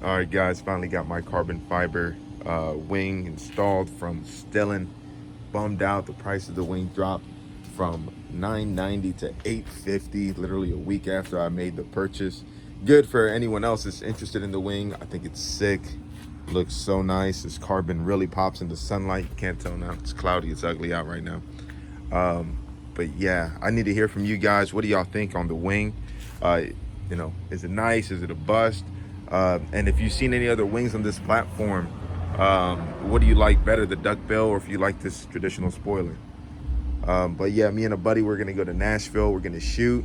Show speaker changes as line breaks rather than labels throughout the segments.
All right, guys, finally got my carbon fiber wing installed from Stillen. Bummed out. The price of the wing dropped from $9.90 to $8.50 literally a week after I made the purchase. Good for anyone else that's interested in the wing. I think it's sick. Looks so nice. This carbon really pops in the sunlight. You can't tell now. It's cloudy. It's ugly out right now. But yeah, I need to hear from you guys. What do y'all think on the wing? Is it nice? Is it a bust? And if you've seen any other wings on this platform, what do you like better, the duckbill or if you like this traditional spoiler? But yeah, me and a buddy, we're gonna go to Nashville. We're gonna shoot,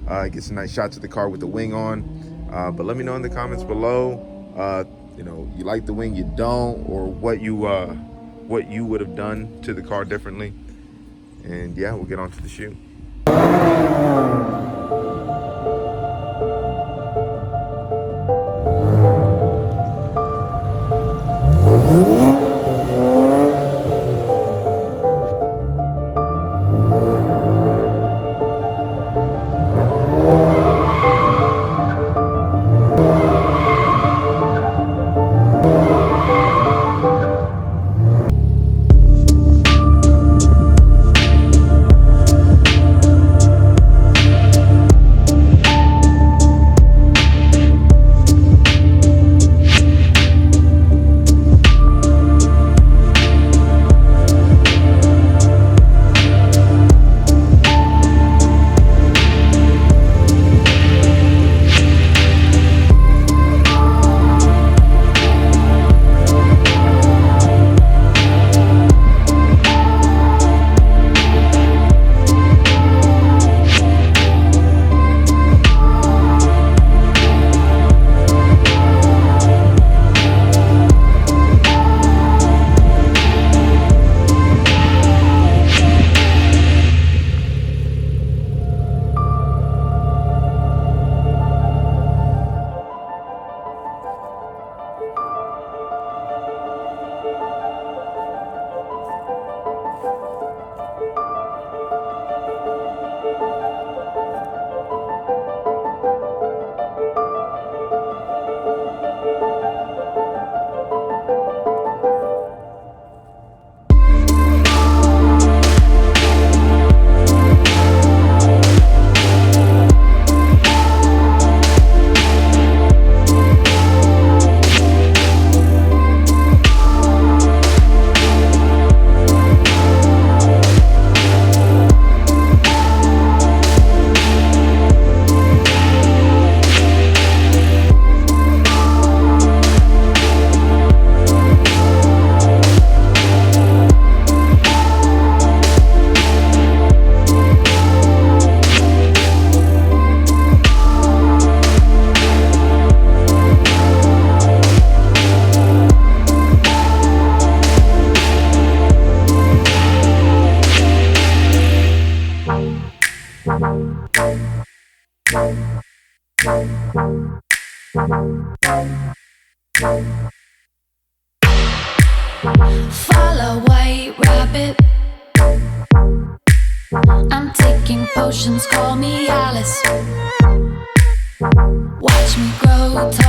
get some nice shots of the car with the wing on. But let me know in the comments below, you like the wing, you don't, or what you would have done to the car differently. And yeah, we'll get on to the shoot.
Follow white rabbit. I'm taking potions, call me Alice. Watch me grow tall.